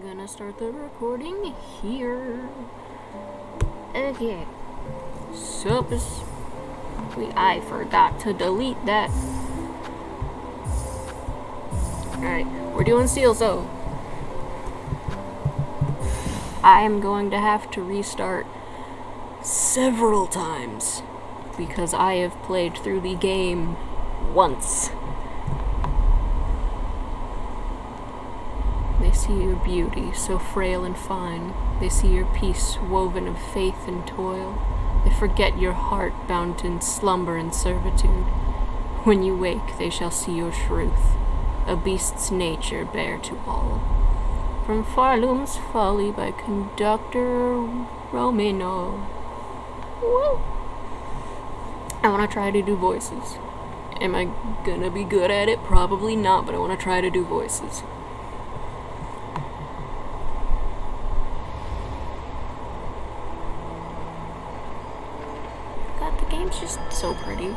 Gonna start the recording here. Okay. Suppose I forgot to delete that. Alright, we're doing Steelsoul. I am going to have to restart several times because I have played through the game once. They see your beauty, so frail and fine. They see your peace, woven of faith and toil. They forget your heart bound in slumber and servitude. When you wake, they shall see your truth, a beast's nature bare to all. From Pharloom's Folly by Conductor Romano. Woo! I want to try to do voices. Am I gonna be good at it? Probably not, but I want to try to do voices. God, the game's just so pretty.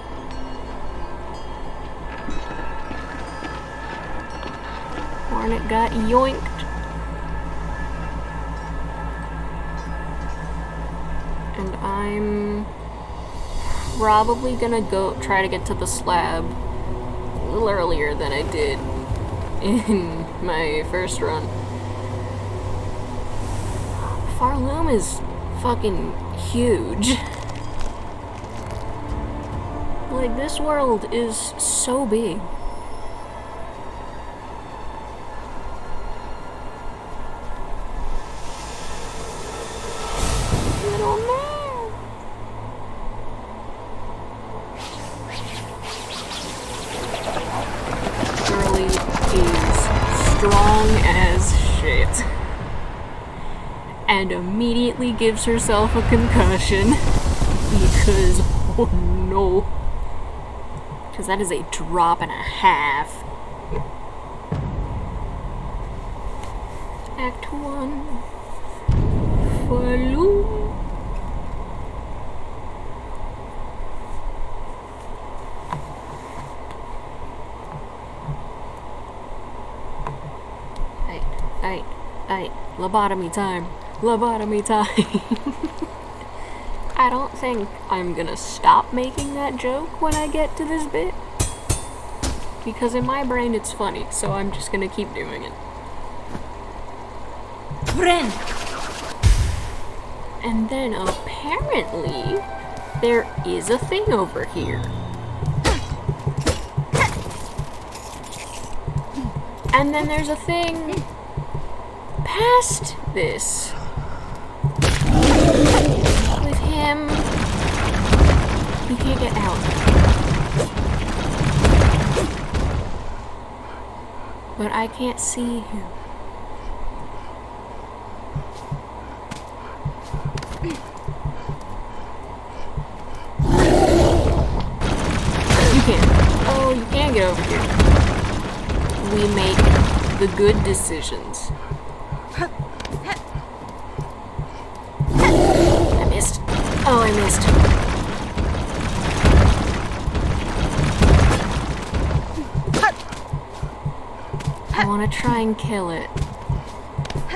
Hornet got yoinked. And I'm probably gonna go try to get to the slab a little earlier than I did in my first run. Pharloom is fucking huge. Like, this world is so big. Little man. Girlie is strong as shit. And immediately gives herself a concussion. Because, oh no. Because that is a drop and a half. Act 1. Pharloom. Aight. Lobotomy time. Lobotomy time. I don't think I'm gonna stop making that joke when I get to this bit. Because in my brain it's funny, so I'm just gonna keep doing it. Bren! And then apparently, there is a thing over here. And then there's a thing past this. With him, he can't get out. But I can't see him. You can't. Oh, you can't get over here. We make the good decisions. I missed. Oh, I missed. I want to try and kill it.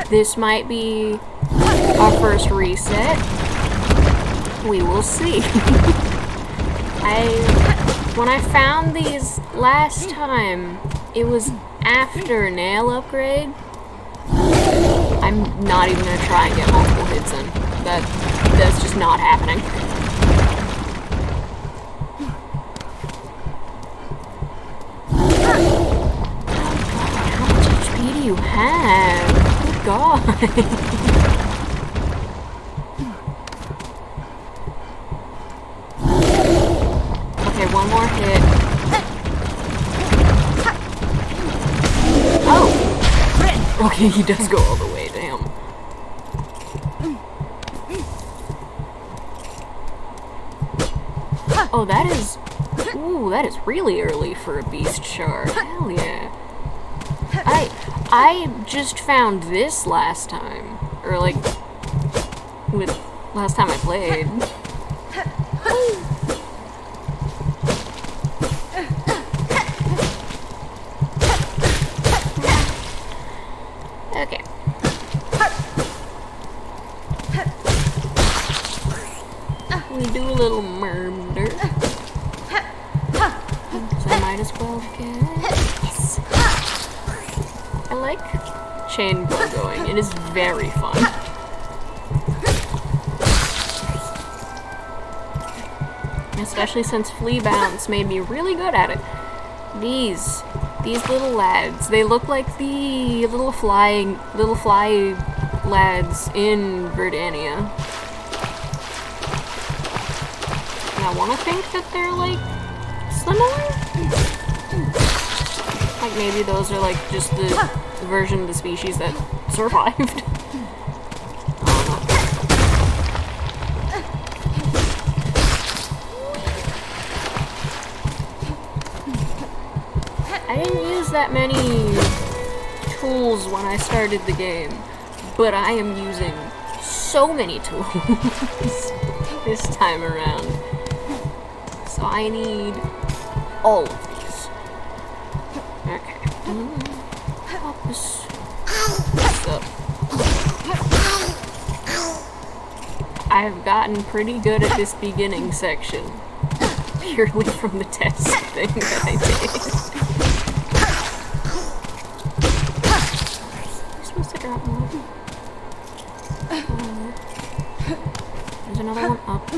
This might be our first reset. We will see. When I found these last time, it was after nail upgrade. I'm not even gonna try and get multiple hits in. That's just not happening. How much HP do you have? Good God. Okay, one more hit. Oh! Okay, he does go all the way, damn. Oh, that is... Ooh, that is really early for a beast shard. Hell yeah. I just found this last time. Or, like, with last time I played. Okay. 12 Yes. I like chain going. It is very fun. Especially since Flea Bounce made me really good at it. These little lads, they look like the little fly lads in Verdania. And I want to think that they're like similar. Like maybe those are like just the version of the species that survived. I didn't use that many tools when I started the game, but I am using so many tools this time around. So I need all of these. Okay. So I've gotten pretty good at this beginning section, purely from the test thing that I did. Drop more. There's another one up.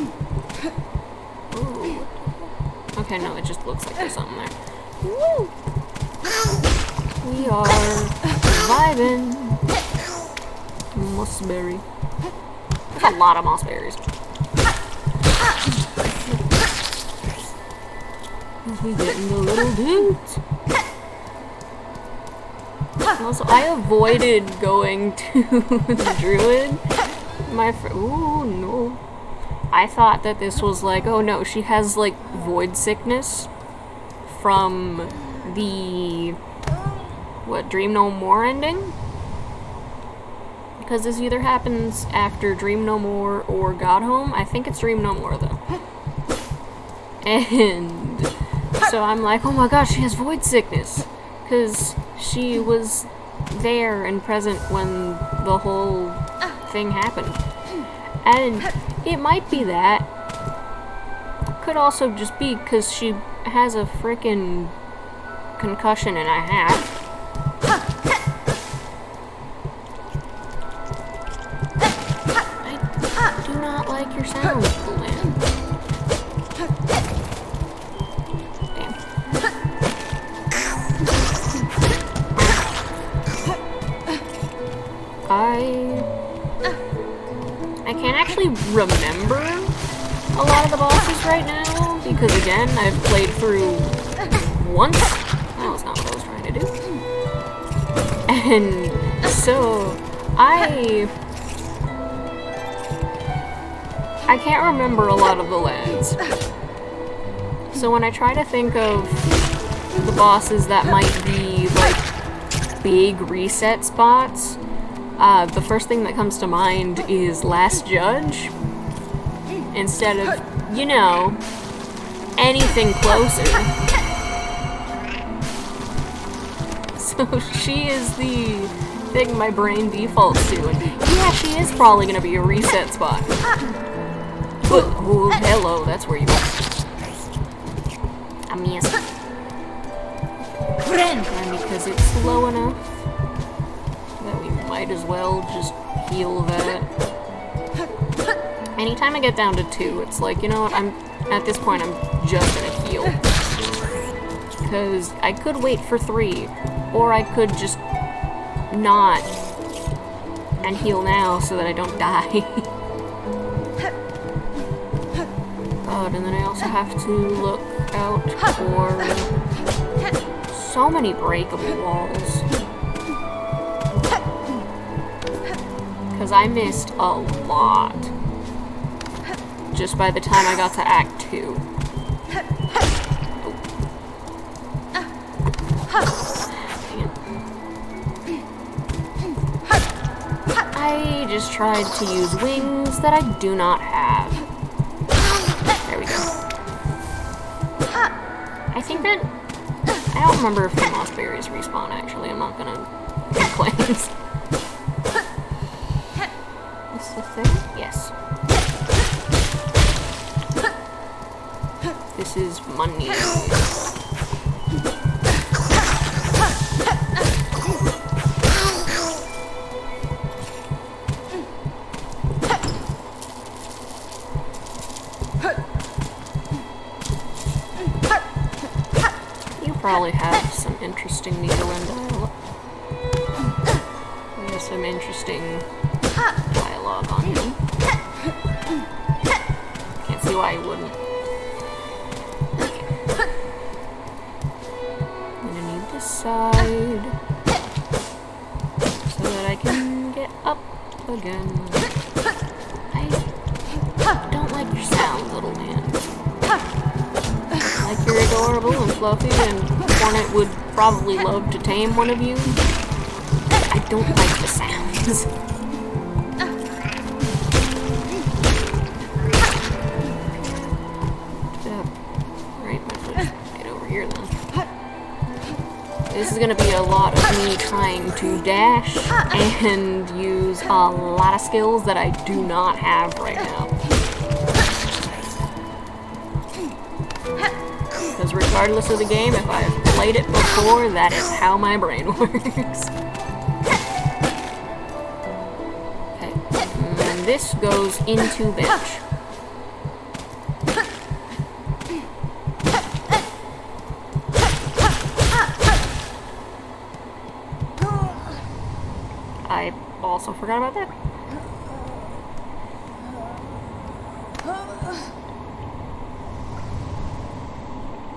Ooh. Okay, no, it just looks like there's something there. Woo! We are vibin. Mossberry. There's a lot of mossberries. We getting the little dudes. Also, I avoided going to the druid. Ooh, no. I thought that this was like, oh no, she has like void sickness from the, what, Dream No More ending? Because this either happens after Dream No More or God Home. I think it's Dream No More though. And so I'm like, oh my gosh, she has void sickness. Because she was there and present when the whole thing happened. And it might be that. Could also just be because she has a frickin' concussion and a half. I do not like your sounds, cool man. I can't actually remember a lot of the bosses right now, because again, I've played through once. That was not what I was trying to do. And so, I can't remember a lot of the lads. So when I try to think of the bosses that might be, like, big reset spots, the first thing that comes to mind is Last Judge, instead of, you know, anything closer. So she is the thing my brain defaults to, and yeah, she is probably gonna be a reset spot. But, oh, hello, that's where you are. I missed. And because it's slow enough, might as well just heal that. Anytime I get down to 2, it's like, you know what, at this point, I'm just gonna heal. Because I could wait for 3, or I could just not, and heal now so that I don't die. God, and then I also have to look out for so many breakable walls. Because I missed a lot just by the time I got to Act 2. I just tried to use wings that I do not have. There we go. I think that... I don't remember if the moss berries respawn, actually. I'm not gonna complain. The thing? Yes. This is money. some interesting dialogue on him. Can't see why he wouldn't. Okay. I'm gonna need this side so that I can get up again. I don't like your sound, little man. Like you're adorable and fluffy, and Hornet would probably love to tame one of you. I don't like the sounds. Right, my foot's right over here then. This is gonna be a lot of me trying to dash and use a lot of skills that I do not have right now. Because regardless of the game, if I've played it before, that is how my brain works. Okay, and this goes into bench. I also forgot about that.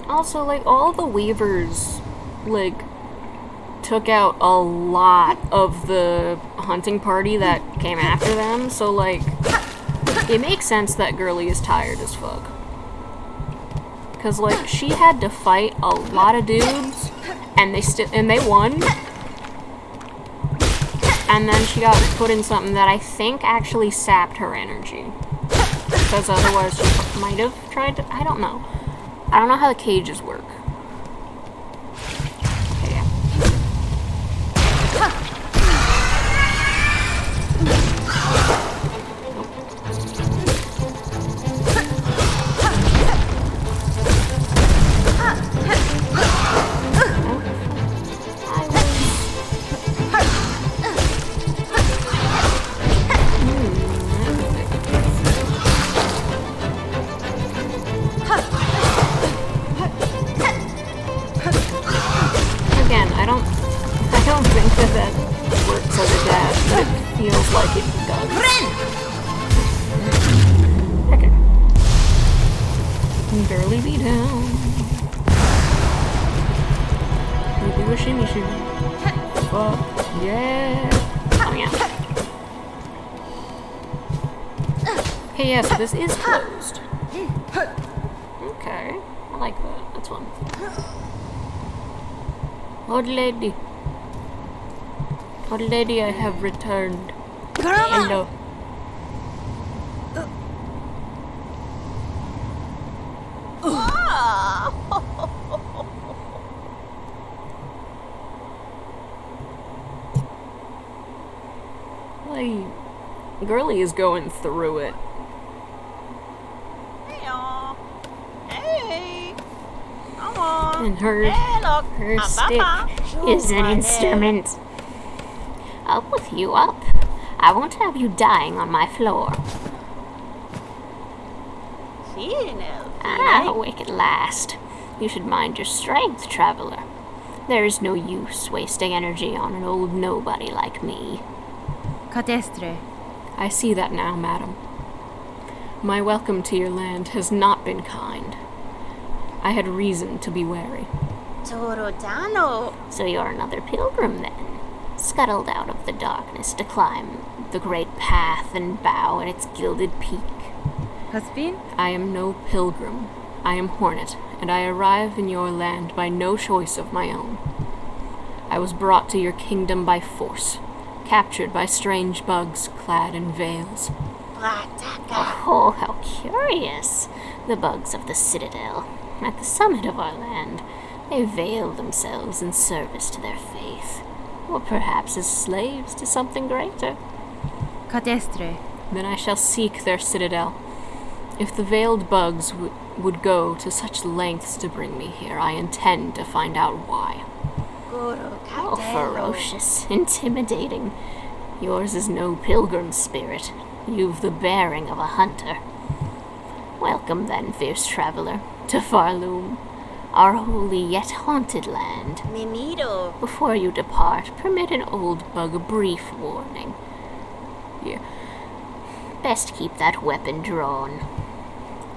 Also, like, all the weavers, like, took out a lot of the hunting party that came after them, so, like, it makes sense that Girly is tired as fuck. Because, like, she had to fight a lot of dudes, and they won. And then she got put in something that I think actually sapped her energy. Because otherwise she might have tried to, I don't know. I don't know how the cages work. Okay, yeah. I don't think that works as a dash, but it feels like it does. Okay. Girly be down. We do a shimmy shimmy. Fuck yeah. Oh yeah. Okay, yeah, so this is closed. Okay. I like that. That's fun. Old lady. Old lady, I have returned. Hello. Like, Girly is going through it. Hey. Come on. And her stick is an instrument. Up with you, up. I won't have you dying on my floor. Awake at last. You should mind your strength, traveler. There is no use wasting energy on an old nobody like me. Cadestre. I see that now, madam. My welcome to your land has not been kind. I had reason to be wary. So you're another pilgrim, then? Scuttled out of the darkness to climb the great path and bow at its gilded peak. Husband? I am no pilgrim. I am Hornet, and I arrive in your land by no choice of my own. I was brought to your kingdom by force, captured by strange bugs clad in veils. Oh, how curious! The bugs of the Citadel. At the summit of our land, they veil themselves in service to their faith. Or perhaps as slaves to something greater. Cadestre. Then I shall seek their citadel. If the veiled bugs would go to such lengths to bring me here, I intend to find out why. Oh, ferocious, intimidating. Yours is no pilgrim spirit. You've the bearing of a hunter. Welcome then, fierce traveler, to Pharloom. our holy yet haunted land. Mimito. Before you depart, permit an old bug a brief warning. Yeah. Best keep that weapon drawn.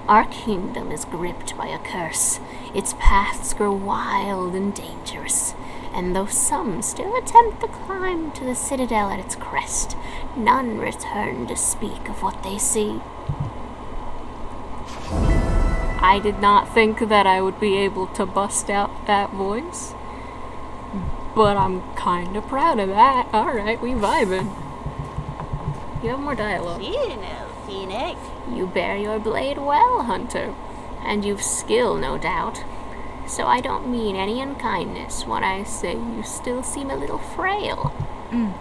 Our kingdom is gripped by a curse. Its paths grow wild and dangerous, and though some still attempt the climb to the citadel at its crest, none return to speak of what they see. I did not think that I would be able to bust out that voice, but I'm kinda proud of that. Alright, we vibing. You have more dialogue. Phoenix. You bear your blade well, Hunter, and you've skill, no doubt. So I don't mean any unkindness when I say you still seem a little frail.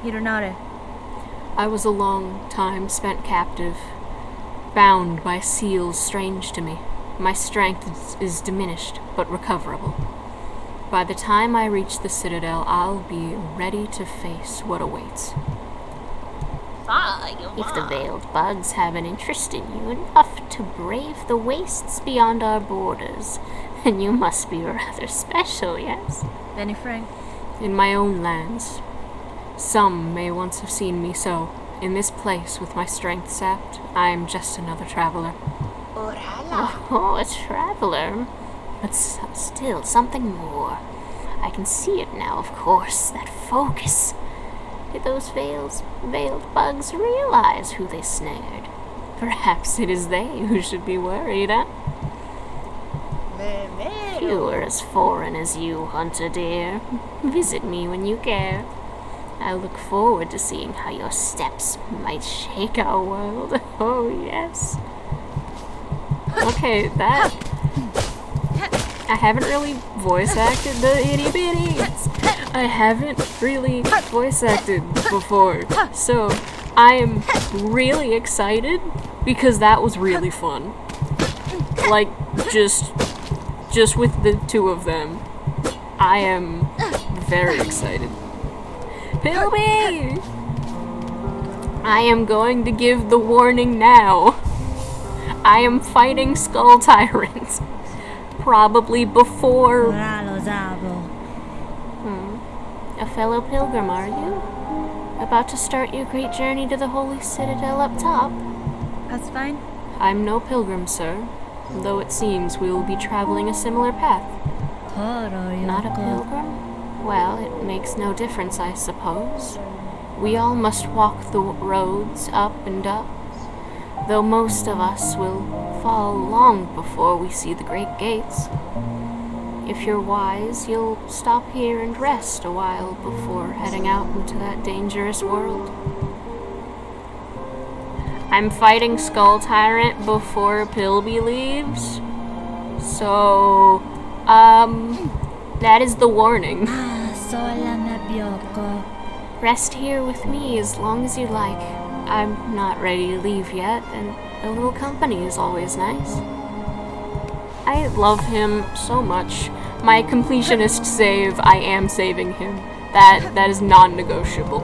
Hironare. I was a long time spent captive, bound by seals strange to me. My strength is diminished, but recoverable. By the time I reach the citadel, I'll be ready to face what awaits. If the veiled bugs have an interest in you enough to brave the wastes beyond our borders, then you must be rather special, yes? Benny Frank. In my own lands, some may once have seen me so. In this place, with my strength sapped, I am just another traveler. Oh, a traveler, but still something more. I can see it now, of course, that focus. Did those veiled bugs realize who they snared? Perhaps it is they who should be worried, huh? Few are as foreign as you, Hunter dear. Visit me when you care. I look forward to seeing how your steps might shake our world. Oh, yes. Okay, that... I haven't really voice acted the itty-bitties. I haven't really voice acted before, so I am really excited because that was really fun. Like, just with the two of them, I am very excited. Pilby! I am going to give the warning now. I am fighting Skull Tyrant. Probably before... A fellow pilgrim, are you? About to start your great journey to the holy citadel up top? That's fine. I'm no pilgrim, sir, though it seems we will be traveling a similar path. Not a pilgrim? Well, it makes no difference, I suppose. We all must walk the roads up and up, though most of us will fall long before we see the great gates. If you're wise, you'll stop here and rest a while before heading out into that dangerous world. I'm fighting Skull Tyrant before Pilby leaves, so, that is the warning. Rest here with me as long as you like. I'm not ready to leave yet, and a little company is always nice. I love him so much. My completionist save, I am saving him. That is non-negotiable.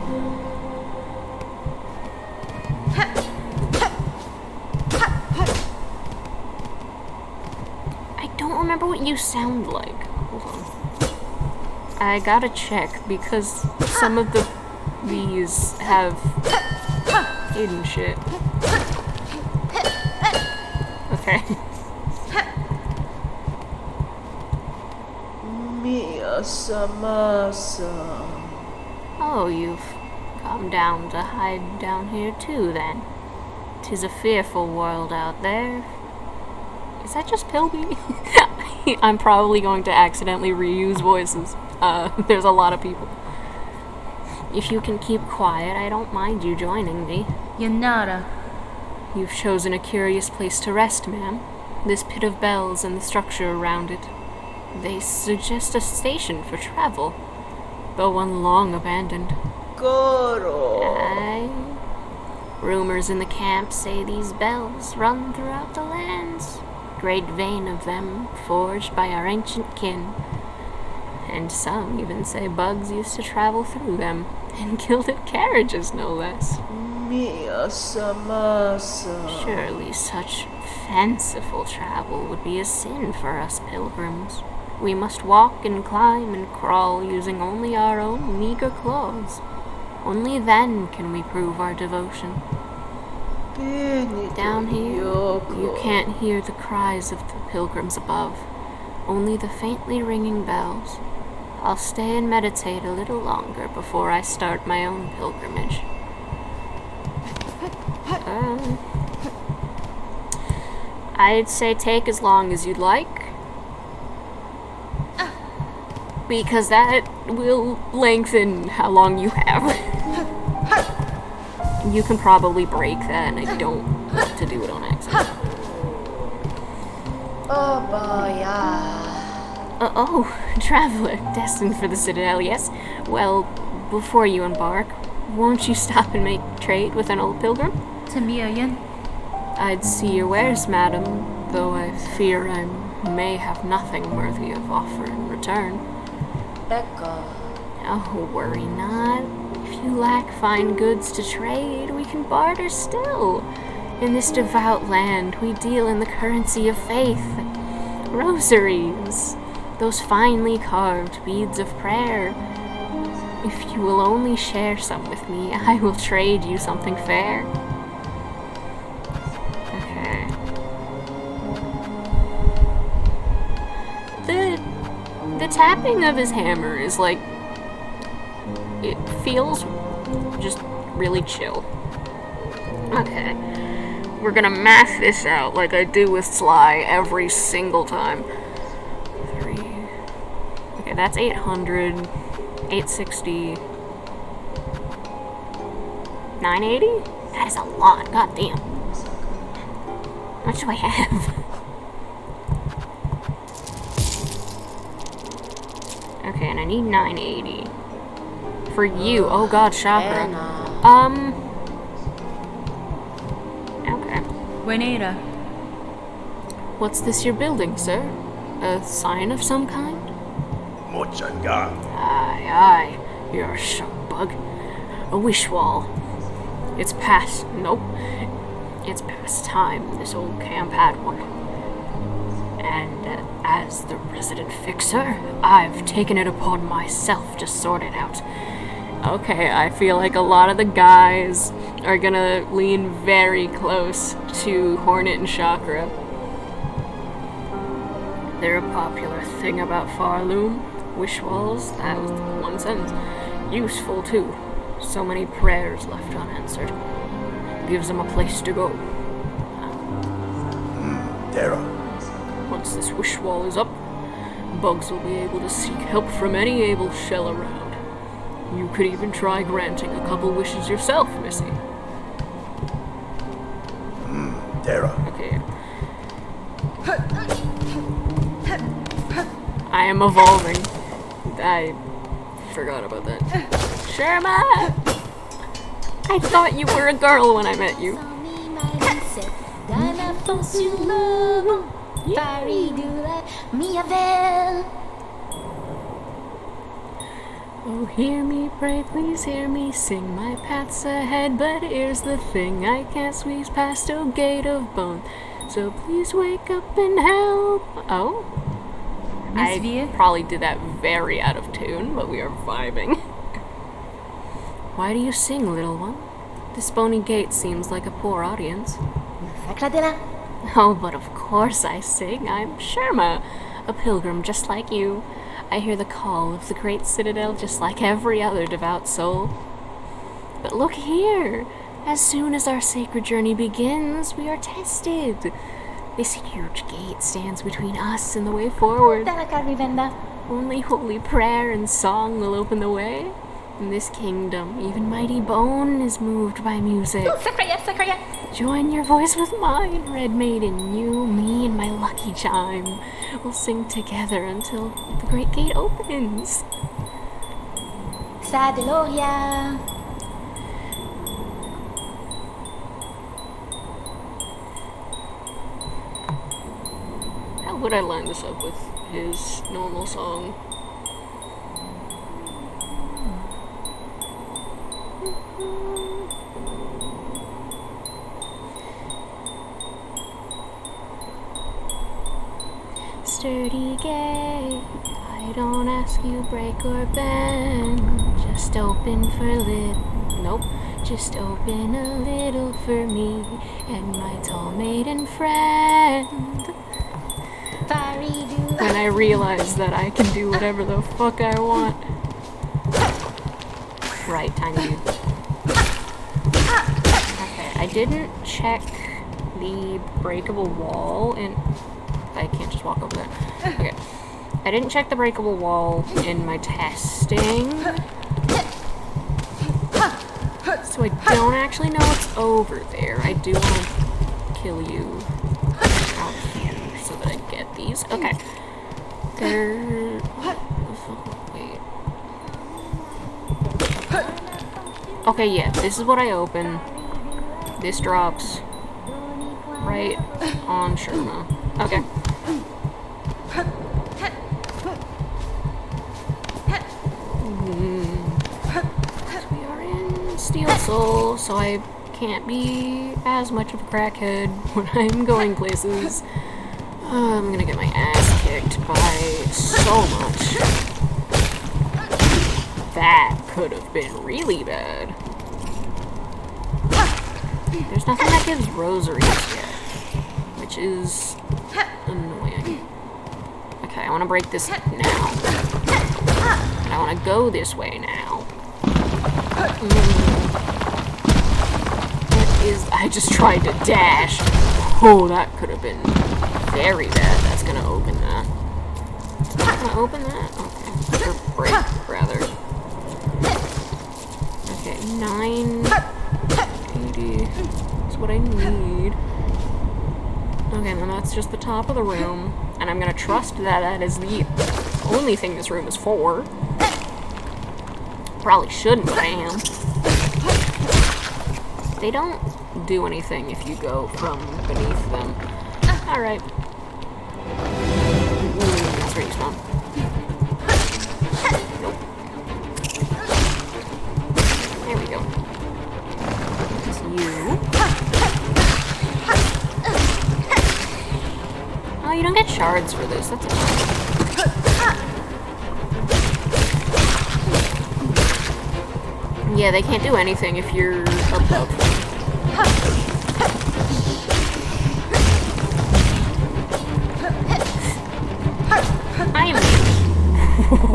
I don't remember what you sound like. Hold on. I gotta check, because some of these have hidden shit. Okay. Oh, you've come down to hide down here too, then. 'Tis a fearful world out there. Is that just Pilby? I'm probably going to accidentally reuse voices. There's a lot of people. If you can keep quiet, I don't mind you joining me. Yanara. You've chosen a curious place to rest, ma'am. This pit of bells and the structure around it. They suggest a station for travel, though one long abandoned. Aye. Rumors in the camp say these bells run throughout the lands. Great vein of them, forged by our ancient kin. And some even say bugs used to travel through them, in gilded carriages no less. Surely such fanciful travel would be a sin for us pilgrims. We must walk and climb and crawl using only our own meager claws. Only then can we prove our devotion. Down here, you can't hear the cries of the pilgrims above, only the faintly ringing bells. I'll stay and meditate a little longer before I start my own pilgrimage. I'd say take as long as you'd like, because that will lengthen how long you have. You can probably break that, and I don't want to do it on accident. Oh boy, Oh, traveler, destined for the Citadel, yes? Well, before you embark, won't you stop and make trade with an old pilgrim? To me, Yen. I'd see your wares, madam, though I fear I may have nothing worthy of offer in return. Becca. Oh, worry not. If you lack fine goods to trade, we can barter still. In this devout land, we deal in the currency of faith. Rosaries, those finely carved beads of prayer. If you will only share some with me, I will trade you something fair. Okay. The tapping of his hammer is like, it feels just really chill. Okay. We're gonna math this out like I do with Sly every single time. 3. Okay, that's 800. 860. 980? That is a lot. God damn. How much do I have? Okay, and I need 980. For you. Oh god, chakra. Okay. Buenera. What's this you're building, sir? A sign of some kind? Mochanga. Aye, you're a sharp bug. A wish wall. It's past. Nope. It's past time this old camp had one. And as the resident fixer, I've taken it upon myself to sort it out. Okay, I feel like a lot of the guys are gonna lean very close to Hornet and Chakra. They're a popular thing about Pharloom. Wish walls, that was one sentence. Useful too. So many prayers left unanswered. Gives them a place to go. Dara. Once this wish wall is up, bugs will be able to seek help from any able shell around. You could even try granting a couple wishes yourself, Missy. Dara. Okay. I am evolving. I forgot about that. Sherma! I thought you were a girl when I met you. Oh, hear me, pray, please hear me sing. My path's ahead, but here's the thing. I can't squeeze past a gate of bone. So please wake up and help. Oh? Miss Via? Probably did that very out of tune, but we are vibing. Why do you sing, little one? This bony gate seems like a poor audience. Oh, but of course I sing. I'm Sherma, a pilgrim just like you. I hear the call of the great citadel just like every other devout soul. But look here! As soon as our sacred journey begins, we are tested. This huge gate stands between us and the way forward. Only holy prayer and song will open the way. In this kingdom, even mighty bone is moved by music. Join your voice with mine, Red Maiden. You, me, and my lucky chime will sing together until the great gate opens. Sadeloria. How would I line this up with his normal song? Sturdy gate, I don't ask you break or bend. Just open for a little. Nope. Just open a little for me and my tall maiden friend. When I realize that I can do whatever the fuck I want. Right, tiny dude. Okay, I didn't check the breakable wall and I can't just walk over there. Okay. I didn't check the breakable wall in my testing. So I don't actually know what's over there. I do want to kill you out here so that I get these. Okay. There... Wait. Okay, yeah, this is what I open. This drops right on Sherma. Okay. We are in Steelsoul, so I can't be as much of a crackhead when I'm going places. I'm gonna get my ass kicked by so much. That could have been really bad. There's nothing that gives rosaries yet, which is annoying. Okay, I want to break this now. And I want to go this way now. What is... I just tried to dash. Oh, that could have been very bad. That's going to open that. Is that going to open that? Okay. Or break, rather. Okay, 980 is what I need. Okay, then that's just the top of the room. And I'm going to trust that that is the only thing this room is for. Probably shouldn't, but I am. They don't do anything if you go from beneath them. Alright. That's where you spawn. Nope. There we go. It's you. Oh, you don't get shards for this. That's annoying. Yeah, they can't do anything if you're above them.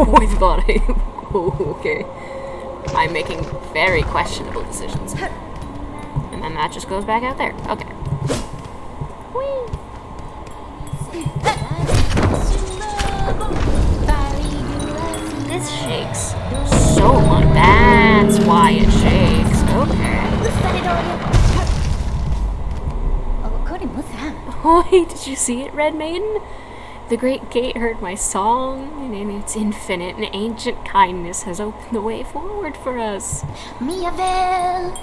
I thought I... Oh, okay. I'm making very questionable decisions. And then that just goes back out there. Okay. Whee! This shakes so much. That's why it shakes. Okay. Oh, did you see it, Red Maiden? The great gate heard my song, and in its infinite and ancient kindness has opened the way forward for us. Miavel.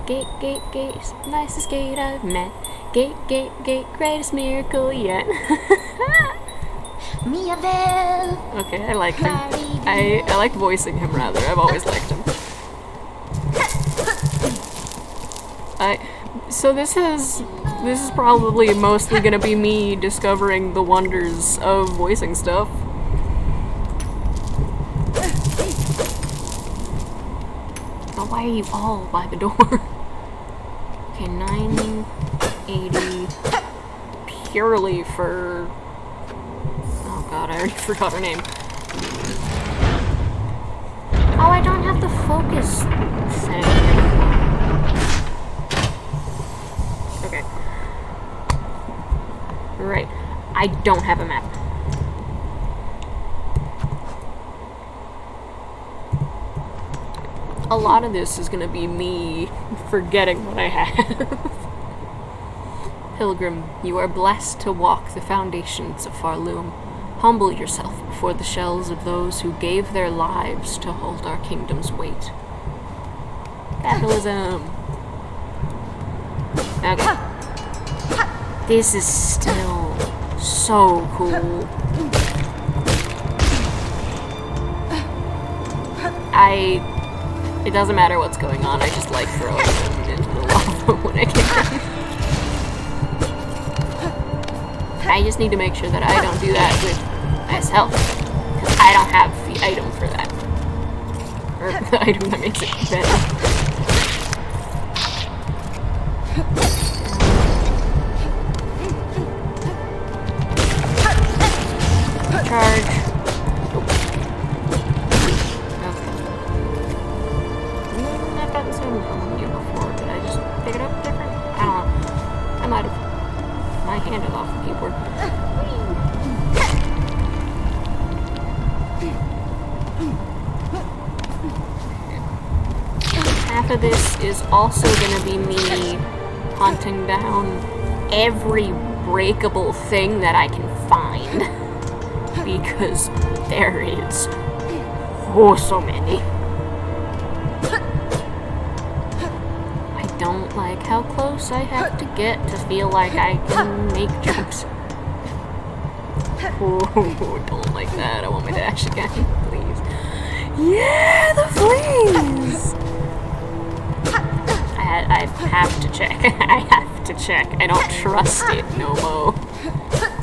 Gate, gate, gate, nicest gate I've met. Gate, gate, gate, greatest miracle yet. Miavel. Okay, I like him. I like voicing him, rather. I've always liked him. So this is probably mostly gonna be me discovering the wonders of voicing stuff. Oh, why are you all by the door? Okay, 980 purely for... Oh god, I already forgot her name. Oh, I don't have the focus thing. Okay. Right. I don't have a map. A lot of this is gonna be me forgetting what I have. Pilgrim, you are blessed to walk the foundations of Pharloom. Humble yourself before the shells of those who gave their lives to hold our kingdom's weight. Capitalism. Okay. This is still so cool. It doesn't matter what's going on, I just like throwing them into the lava when I can. I just need to make sure that I don't do that with myself. I don't have the item for that. Or the item that makes it better. Charge. I've gotten some from you before. Did I just pick it up different? I don't know. I might have. My hand is off the keyboard. Half of this is also gonna be me hunting down every breakable thing that I can find. Because there is so many. I don't like how close I have to get to feel like I can make jumps. Oh, don't like that. I want my dash again, please. Yeah, the fleas! I have to check. I have to check. I don't trust it no more.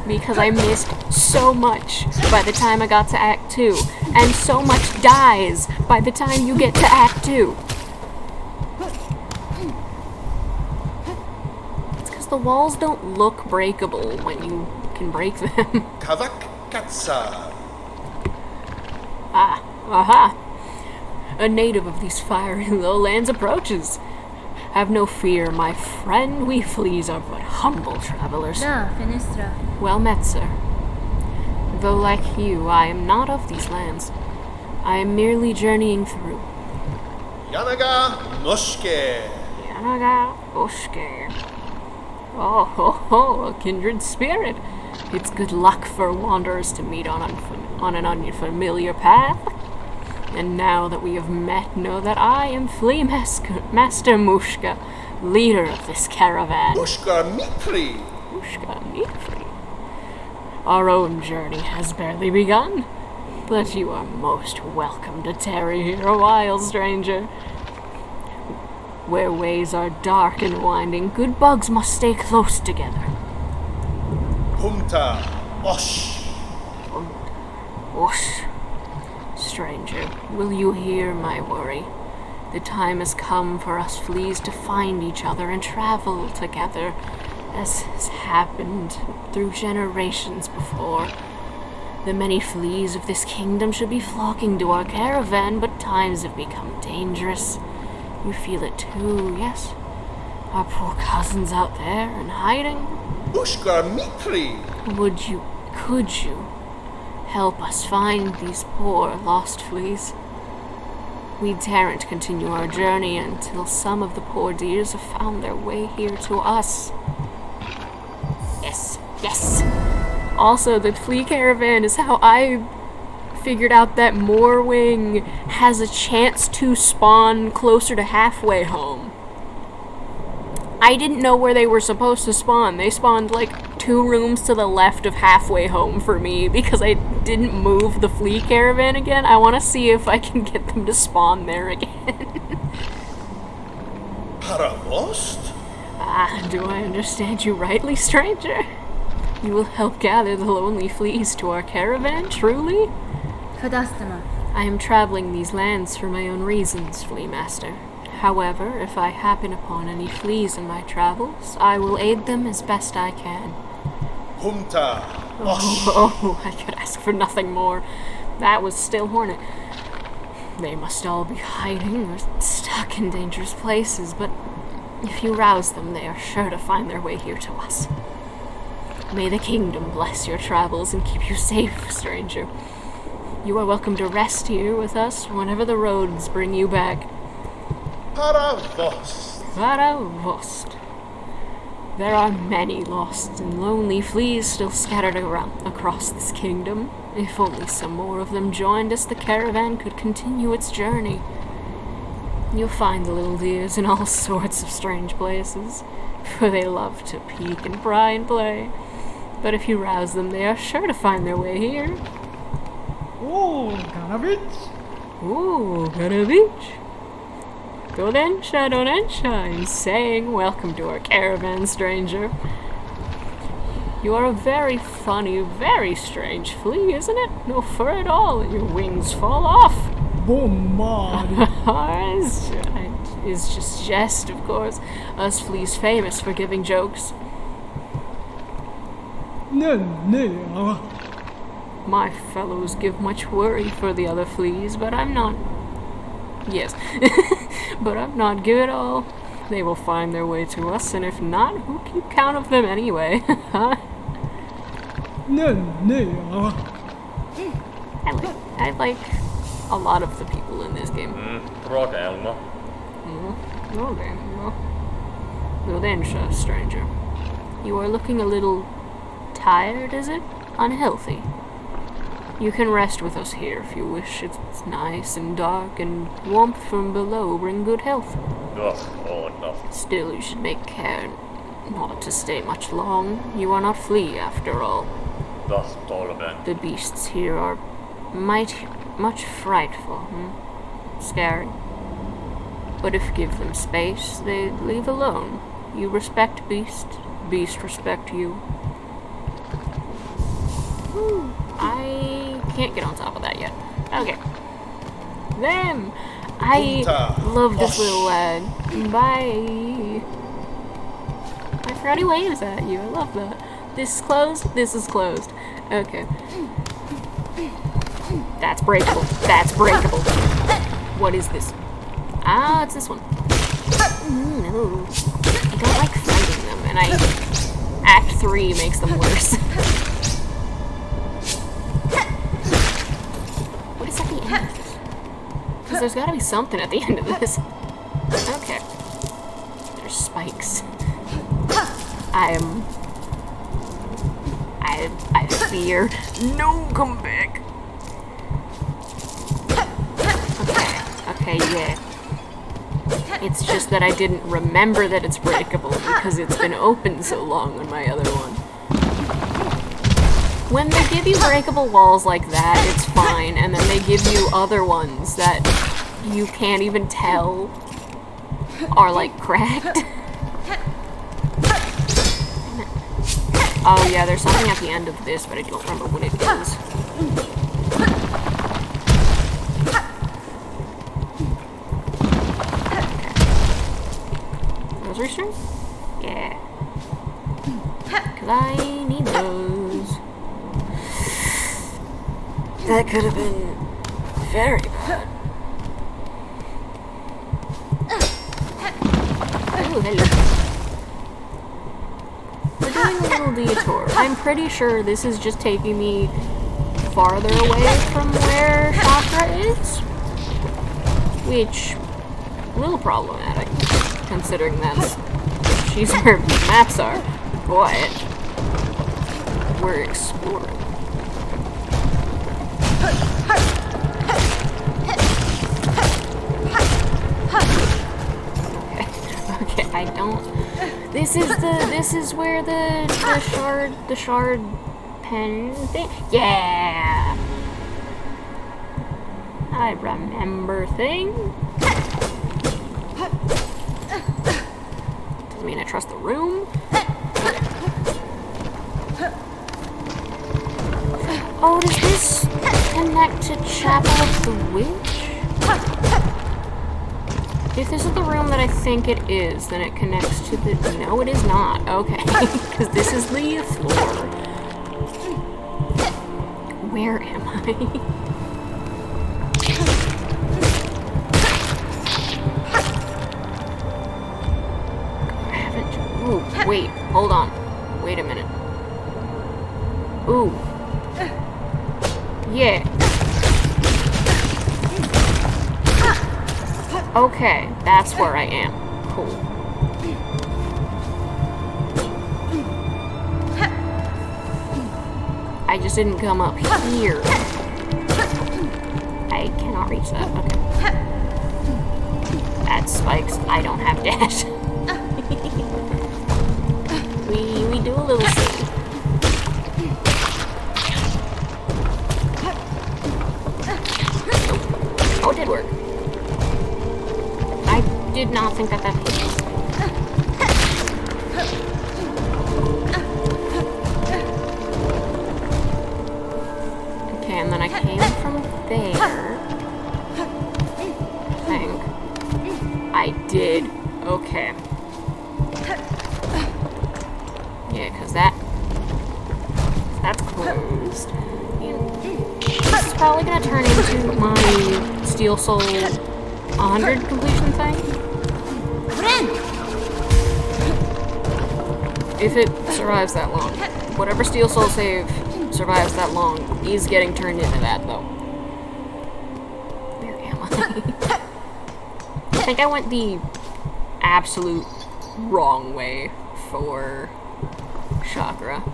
Because I missed so much by the time I got to Act 2. And so much dies by the time you get to Act 2. It's because the walls don't look breakable when you can break them. Kavak Katsa. Ah, aha. A native of these fiery lowlands approaches. Have no fear, my friend. We fleas are but humble travelers. Da, Finistra. Well met, sir. Though like you, I am not of these lands. I am merely journeying through. Yanaga Noshke. Yanaga Oshke. Oh, ho, ho, a kindred spirit. It's good luck for wanderers to meet on an unfamiliar path. And now that we have met, know that I am Flea Master Mushka, leader of this caravan. Mushka Mitri. Mushka Mitri. Our own journey has barely begun, but you are most welcome to tarry here a while, stranger. Where ways are dark and winding, good bugs must stay close together. Humta Osh. Whoosh. Stranger, will you hear my worry? The time has come for us fleas to find each other and travel together, as has happened through generations before. The many fleas of this kingdom should be flocking to our caravan, but times have become dangerous. You feel it too, yes? Our poor cousins out there and hiding? Mushka Mitri. Could you help us find these poor lost fleas? We daren't continue our journey until some of the poor dears have found their way here to us. Yes, yes. Also, the flea caravan is how I figured out that Moorwing has a chance to spawn closer to halfway home. I didn't know where they were supposed to spawn. They spawned like 2 rooms to the left of halfway home for me because I didn't move the flea caravan again. I want to see if I can get them to spawn there again. Paravost? Ah, do I understand you rightly, stranger? You will help gather the lonely fleas to our caravan, truly? Kadastama. I am traveling these lands for my own reasons, Flea Master. However, if I happen upon any fleas in my travels, I will aid them as best I can. Humta Osh. Oh, I could ask for nothing more. That was still Hornet. They must all be hiding or stuck in dangerous places, but if you rouse them, they are sure to find their way here to us. May the kingdom bless your travels and keep you safe, stranger. You are welcome to rest here with us whenever the roads bring you back. Paravost. Paravost. There are many lost and lonely fleas still scattered around across this kingdom. If only some more of them joined us, the caravan could continue its journey. You'll find the little dears in all sorts of strange places, for they love to peek and pry and play. But if you rouse them, they are sure to find their way here. Oh, Ganavich! Ooh, Ganavich! Donensha, I'm saying welcome to our caravan, stranger. You are a very funny, very strange flea, isn't it? No fur at all, and your wings fall off. Bombard. It's just jest, of course. Us fleas famous for giving jokes. No. My fellows give much worry for the other fleas, but I'm not... Yes. But I'm not good at all. They will find their way to us, and if not, who keep count of them anyway? No. I like a lot of the people in this game. Protelma. Okay, well then, stranger. You are looking a little tired, is it? Unhealthy. You can rest with us here if you wish. It's nice and dark, and warmth from below bring good health. No. Still, you should make care not to stay much long. You are not flea, after all. The beasts here are much frightful, Scary. But if give them space, they leave alone. You respect beast respect you. I can't get on top of that yet. Okay. Them! I love this little lad. Bye! My forgot he waves at you. I love that. This is closed. This is closed. Okay. That's breakable. That's breakable. What is this? Ah, it's this one. No. I don't like fighting them, and Act 3 makes them worse. What is at the end of this? Because there's gotta be something at the end of this. Okay. There's spikes. I fear. No, come back. Okay, yeah. It's just that I didn't remember that it's breakable because it's been open so long on my other one. When they give you breakable walls like that, it's fine, and then they give you other ones that you can't even tell are, like, cracked. Oh yeah, there's something at the end of this, but I don't remember what it is. Rosary string? Yeah. Because I need those. That could have been very bad. Oh, hello. We're doing a little detour. I'm pretty sure this is just taking me farther away from where Chakra is. Which, a little problematic, considering that's she's where maps are. But we're exploring. Okay, I don't. This is where the shard pen thing. Yeah, I remember thing. Doesn't mean I trust the room. Oh, does this connect to Chapel of the Witch? If this is the room that I think it is, then it connects to the... No, it is not. Okay, because this is the floor. Where am I? I haven't... Ooh, wait, hold on. Wait a minute. Ooh. Yeah. Okay, that's where I am. Cool. I just didn't come up here. I cannot reach that. Okay. That's spikes. I don't have dash. we do a little thing. Oh, it did work. I did not think that hit. there. I think. I did. Okay. Yeah, because that's closed. This is probably going to turn into my Steelsoul 100 completion thing. If it survives that long. Whatever Steelsoul save survives that long is getting turned into that, though. Where am I? I think I went the absolute wrong way for chakra.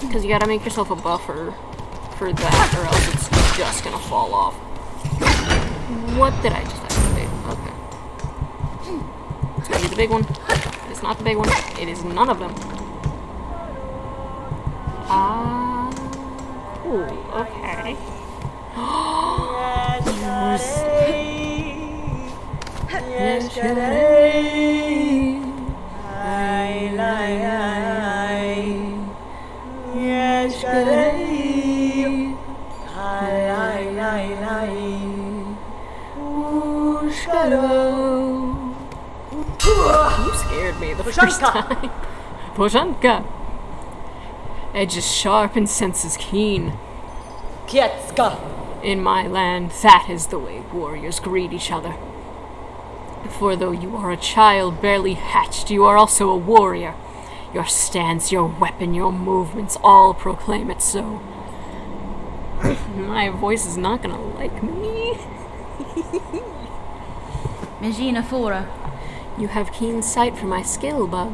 Because you gotta make yourself a buffer for that, or else it's just gonna fall off. What did I just activate? Okay. It's gonna be the big one. It's not the big one. It is none of them. Cool. Okay. You scared me the first time. Poshanka. Edge is sharp and senses keen. Kietska. In my land, that is the way warriors greet each other. For though you are a child barely hatched, you are also a warrior. Your stance, your weapon, your movements all proclaim it so. My voice is not gonna like me. Megina Fora. You have keen sight for my skill, Bug.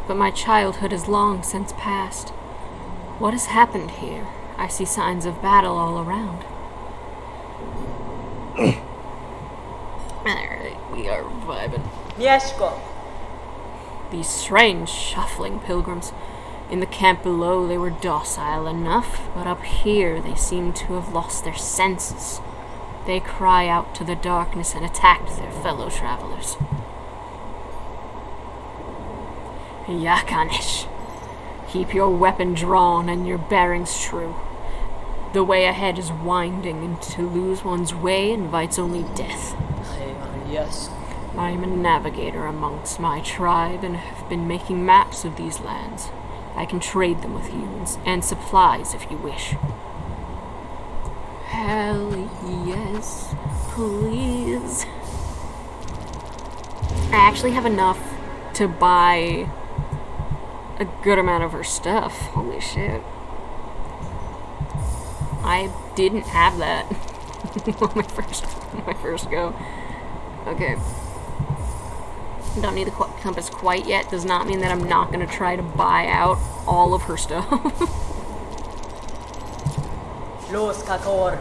But my childhood is long since past. What has happened here? I see signs of battle all around. Alright, we are vibing. Miesko. These strange, shuffling pilgrims. In the camp below they were docile enough, but up here they seem to have lost their senses. They cry out to the darkness and attacked their fellow travelers. Yakanish. Keep your weapon drawn and your bearings true. The way ahead is winding, and to lose one's way invites only death. Yes. I am a navigator amongst my tribe and have been making maps of these lands. I can trade them with you and supplies if you wish. Hell yes, please. I actually have enough to buy a good amount of her stuff. Holy shit. I didn't have that on my first go. Okay. Don't need the compass quite yet. Does not mean that I'm not going to try to buy out all of her stuff. Los Kakor.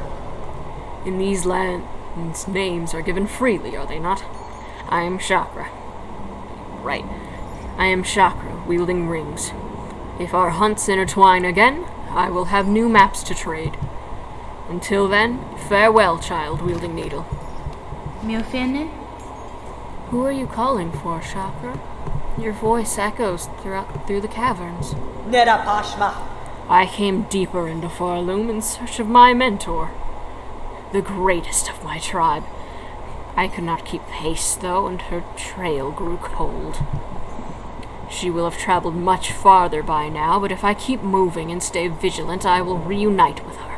In these lands, names are given freely, are they not? I am Chakra. Right. I am Chakra, wielding rings. If our hunts intertwine again, I will have new maps to trade. Until then, farewell, child wielding needle. Miofene. Who are you calling for, Chakra? Your voice echoes through the caverns. Nera Pashma. I came deeper into Pharloom in search of my mentor, the greatest of my tribe. I could not keep pace, though, and her trail grew cold. She will have traveled much farther by now, but if I keep moving and stay vigilant, I will reunite with her.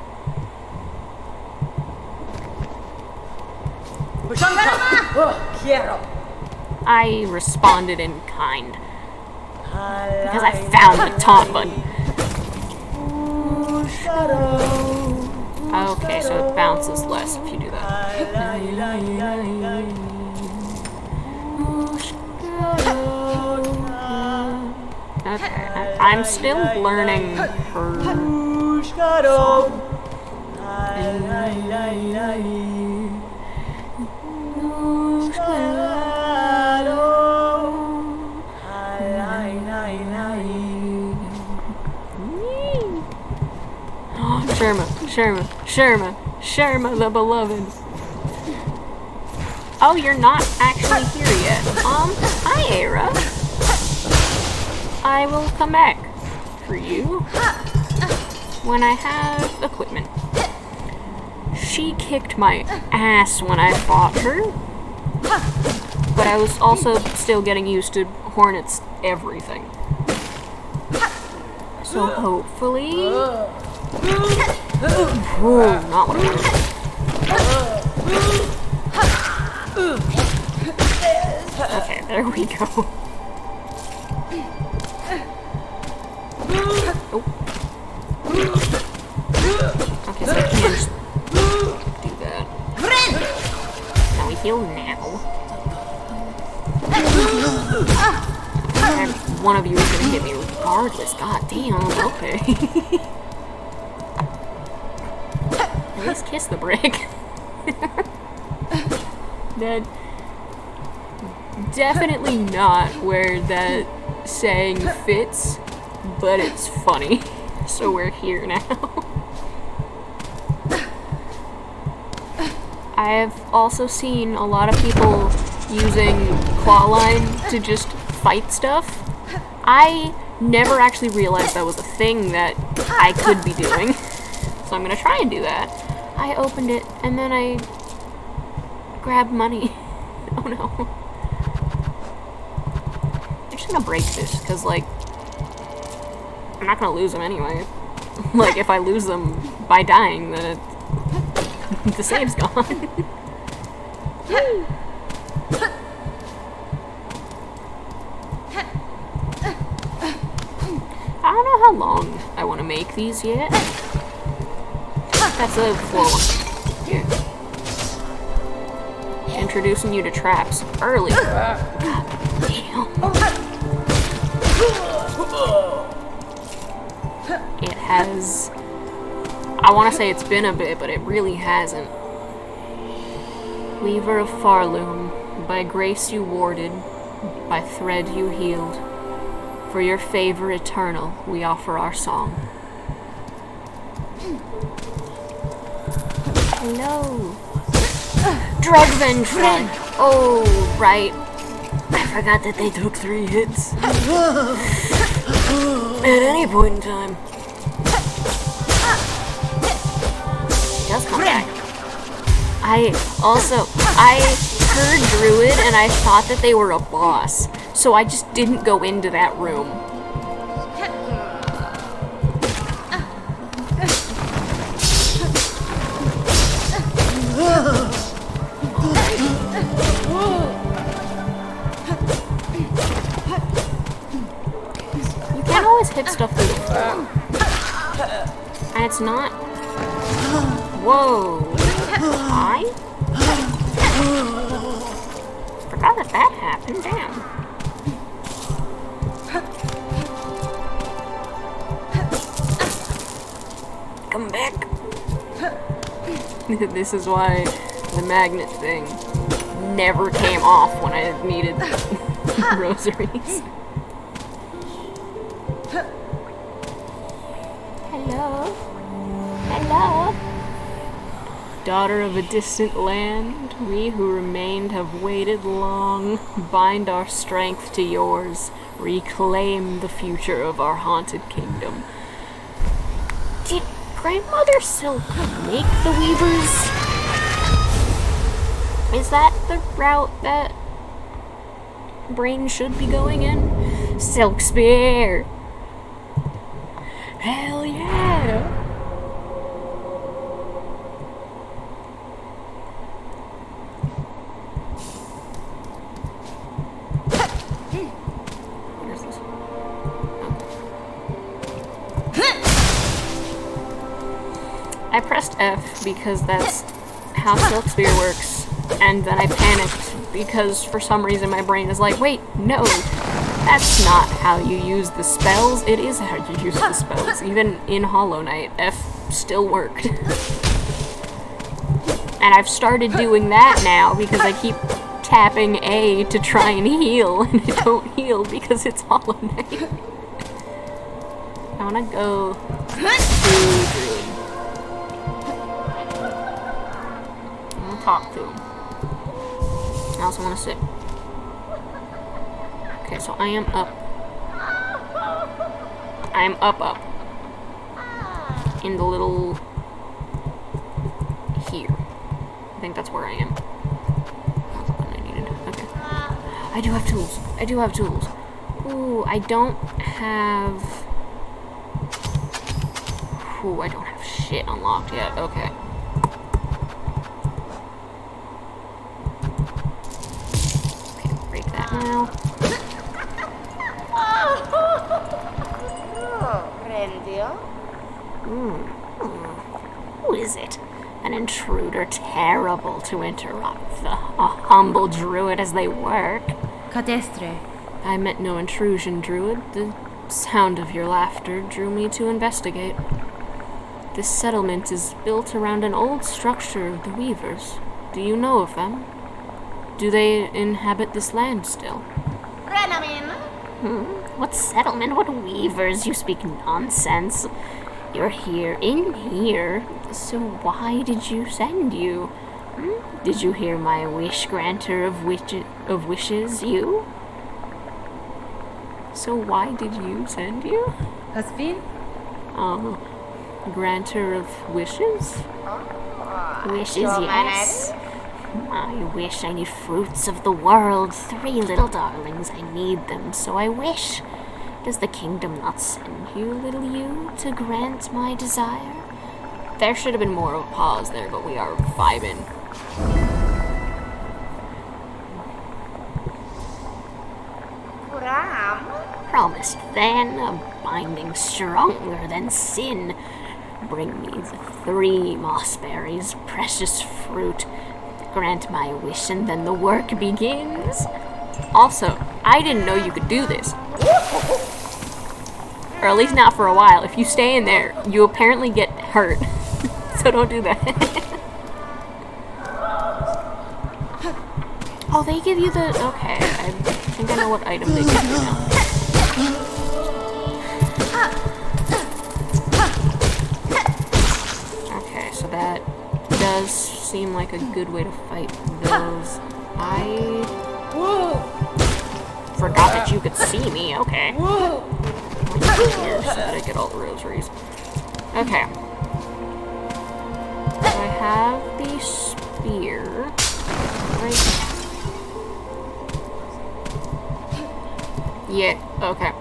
I responded in kind, because I found the taunt button. Okay, so it bounces less if you do that. Okay, I'm still learning her song. Sherma the beloved. Oh, you're not actually here yet. Hi, Era. I will come back for you when I have equipment. She kicked my ass when I fought her, but I was also still getting used to Hornet's everything. So hopefully... Ooh, not what I wanted. Okay, there we go. Oh. Okay, so I can't just do that. Can we heal now? One of you is gonna hit me regardless. God damn, okay. At least kiss the brick. That definitely not where that saying fits, but it's funny. So we're here now. I have also seen a lot of people using clawline to just fight stuff. I never actually realized that was a thing that I could be doing. So I'm gonna try and do that. I opened it and then I grabbed money. Oh no. I'm just gonna break this because, like, I'm not gonna lose them anyway. Like, if I lose them by dying, then the save's gone. I don't know how long I want to make these yet. That's a 4-1. Here. Introducing you to traps early. God damn. It has... I want to say it's been a bit, but it really hasn't. Weaver of Pharloom, by grace you warded, by thread you healed. For your favor eternal, we offer our song. Hello. Drug Vengeful. Oh, right. I forgot that they took 3 hits. At any point in time. Just come back. I heard Druid and I thought that they were a boss. So I just didn't go into that room. You can't always hit stuff through the floor. And it's not... Whoa. Hi? Forgot that happened, damn. Come back. This is why the magnet thing never came off when I needed rosaries. Hello? Hello? Daughter of a distant land, we who remained have waited long. Bind our strength to yours, reclaim the future of our haunted kingdom. Did Grandmother Silk make the weavers? Is that the route that Brain should be going in? Silk Spear! Hell yeah! Where's this? I pressed F because that's how Silk Spear works, and then I panicked because for some reason my brain is like, wait, no, that's not how you use the spells. It is how you use the spells. Even in Hollow Knight, F still worked. And I've started doing that now because I keep tapping A to try and heal, and I don't heal because it's Hollow Knight. I wanna go to Druid. Talk to him. I also want to sit. Okay, so I am up. I'm up. In the little... here. I think that's where I am. That's the one I needed. Okay. I do have tools. Ooh, I don't have... Ooh, I don't have shit unlocked yet. Okay. Okay, break that now. Who is it? An intruder terrible to interrupt a humble druid as they work. Cadestre. I meant no intrusion, druid. The sound of your laughter drew me to investigate. This settlement is built around an old structure of the weavers. Do you know of them? Do they inhabit this land still? What settlement? What weavers? You speak nonsense. You're here, in here. So why did you send you? Did you hear my wish granter of wishes, you? So why did you send you? Husband? Granter of wishes? Wishes, yes. I wish. I need fruits of the world. 3 little darlings. I need them, so I wish. Does the kingdom not send you, little you, to grant my desire? There should have been more of a pause there, but we are vibing. Promised then, a binding stronger than sin. Bring me the 3 mossberries, precious fruit. Grant my wish, and then the work begins. Also, I didn't know you could do this. Or at least not for a while. If you stay in there, you apparently get hurt. So don't do that. Oh, they give you the... Okay, I think I know what item they give you now. Okay, so that does seem like a good way to fight those. I forgot that you could see me. Okay. Here so that I get all the rosaries. Okay. So I have the spear right. Yeah, okay.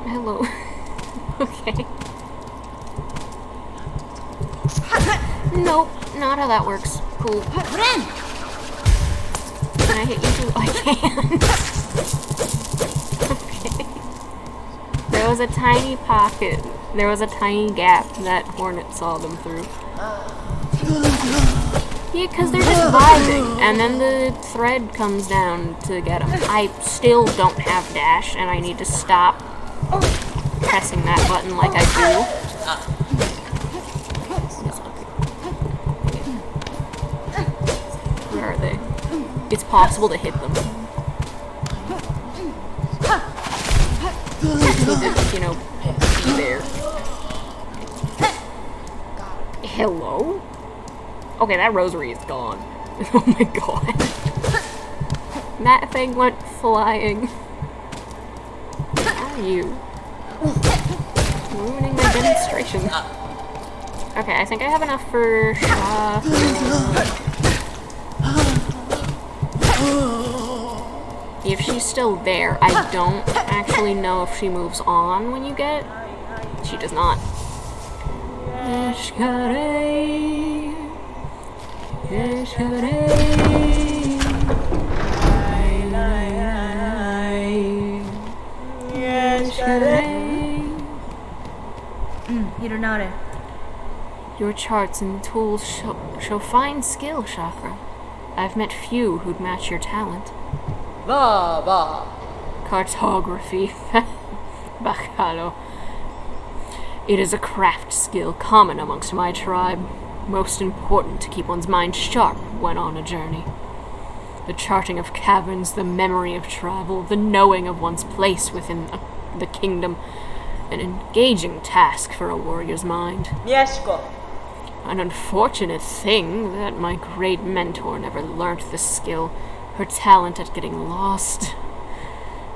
Hello. Okay. Nope, not how that works. Cool. Can I hit you too? I can. Okay. There was a tiny pocket. There was a tiny gap that Hornet saw them through. Yeah, because they're just vibing, and then the thread comes down to get them. I still don't have dash, and I need to stop pressing that button like I do. Where are they? It's possible to hit them. Just need to, you know, be there. Hello? Okay, that rosary is gone. Oh my god. That thing went flying. Where are you? Ruining my demonstration. Okay, I think I have enough for shock. If she's still there, I don't actually know if she moves on when you get... She does not. Hironare. Your charts and tools show fine skill, Chakra. I've met few who'd match your talent. Va. Cartography. Bacalo. It is a craft skill common amongst my tribe. Most important to keep one's mind sharp when on a journey. The charting of caverns, the memory of travel, the knowing of one's place within the kingdom. An engaging task for a warrior's mind. Miesko. An unfortunate thing that my great mentor never learnt this skill. Her talent at getting lost.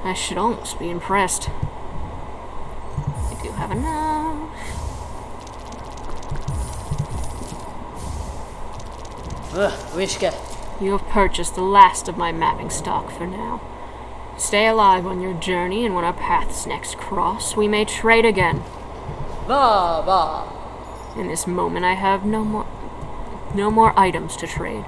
I should almost be impressed. I do have enough. Wishka. You have purchased the last of my mapping stock for now. Stay alive on your journey, and when our paths next cross, we may trade again. Va, va. In this moment, I have no more items to trade.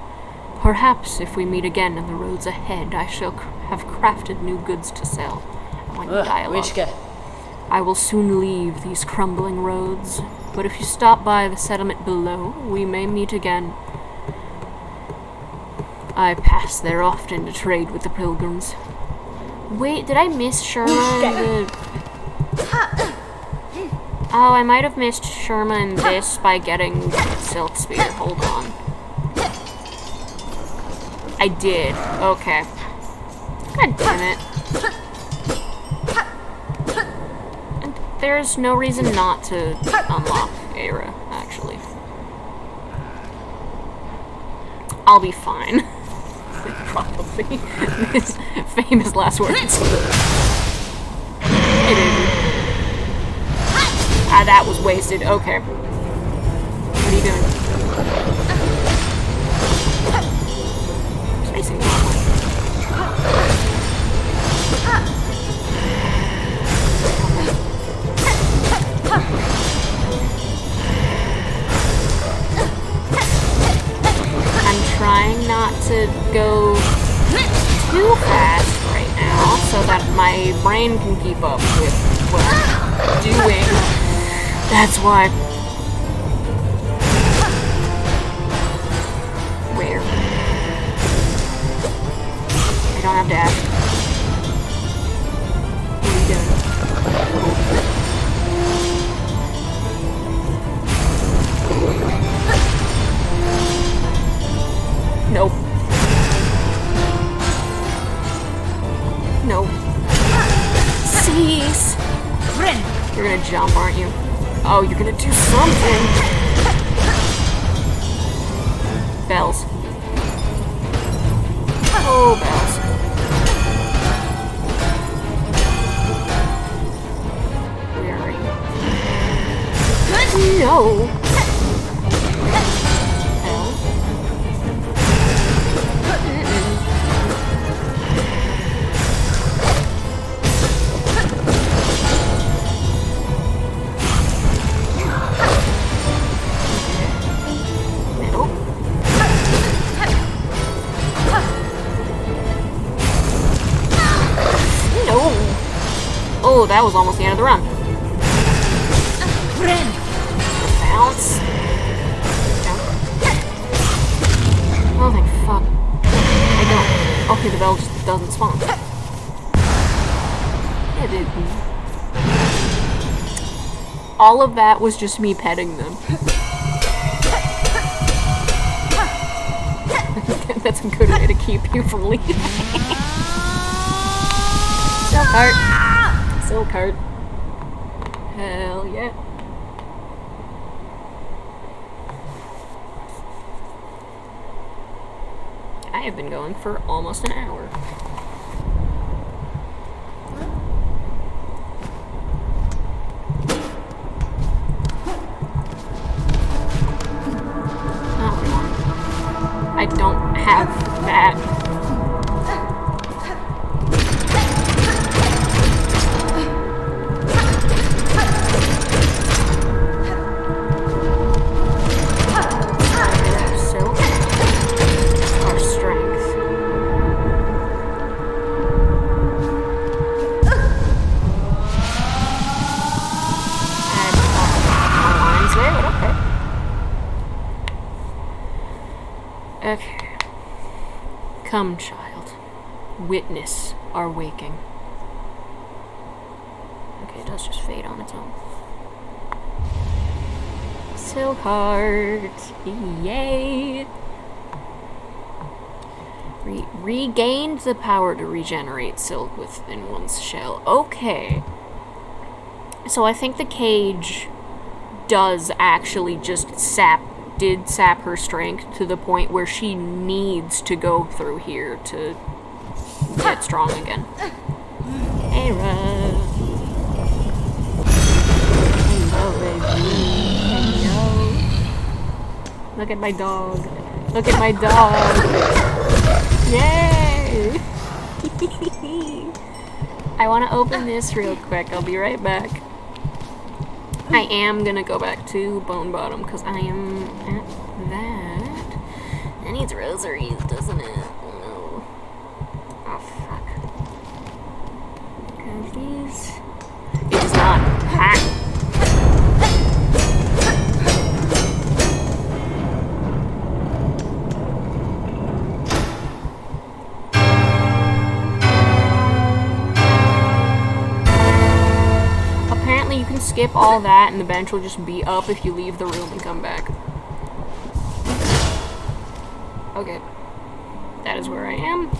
Perhaps if we meet again on the roads ahead, I shall have crafted new goods to sell. I want dialogue. Wishka. I will soon leave these crumbling roads, but if you stop by the settlement below, we may meet again. I pass there often to trade with the pilgrims. Wait, did I miss Sherma? Oh, I might have missed Sherma in this by getting Silk Spear. Hold on. I did. Okay. God damn it. And there's no reason not to unlock Era, actually. I'll be fine. Probably. His famous last words. Ah, that was wasted. Okay. What are you doing? Facing the wrong way. I'm trying not to go too fast right now so that my brain can keep up with what I'm doing. That's why. Where? I don't have dash. What are you doing? Nope. Nope. Cease! You're gonna jump, aren't you? Oh, you're gonna do something! Bells. Oh, bells. Where are you? No! Oh, that was almost the end of the run. Bounce. Oh, thank fuck. I don't. Okay, the bell just doesn't spawn. It didn't. All of that was just me petting them. That's a good way to keep you from leaving. Silk heart. Silk heart. Hell yeah. I have been going for almost an hour. I don't have that. Silk or strength. I have lines there, but okay. Okay. Come, child. Witness our waking. Okay, it does just fade on its own. Silk heart. Yay! Regained the power to regenerate silk within one's shell. Okay. So I think the cage does actually just sap her strength to the point where she needs to go through here to get strong again. Era. Hello, baby. Hello. Look at my dog. Look at my dog. Yay! I want to open this real quick. I'll be right back. I am gonna go back to Bone Bottom because I am at that. That needs rosaries, doesn't it? Oh no. Oh fuck. Grab these. It does not. Ha! You can skip all that and the bench will just be up if you leave the room and come back. Okay. That is where I am.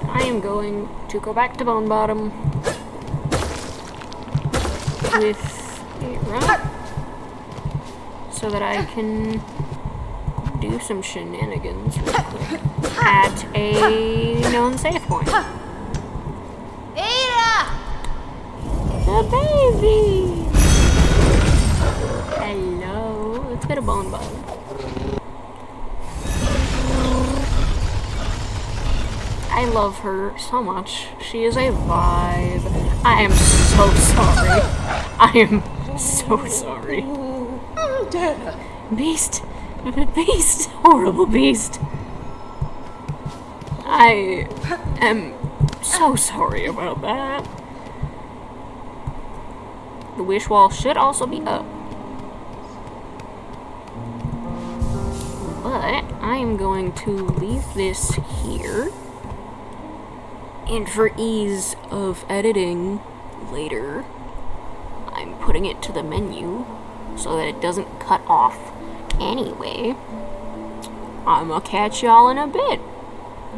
I am going to go back to Bone Bottom with a run so that I can do some shenanigans real quick at a known save point. The baby! Hello. Let's go to Bone Bottom. I love her so much. She is a vibe. I am so sorry. I am so sorry. Beast. Beast. Horrible beast. I am so sorry about that. The wish wall should also be up. But I am going to leave this here. And for ease of editing later, I'm putting it to the menu so that it doesn't cut off anyway. I'm gonna catch y'all in a bit.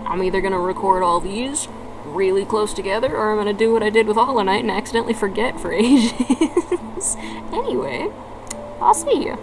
I'm either gonna record all these really close together, or I'm gonna do what I did with Hollow Knight and accidentally forget for ages. Anyway, I'll see you.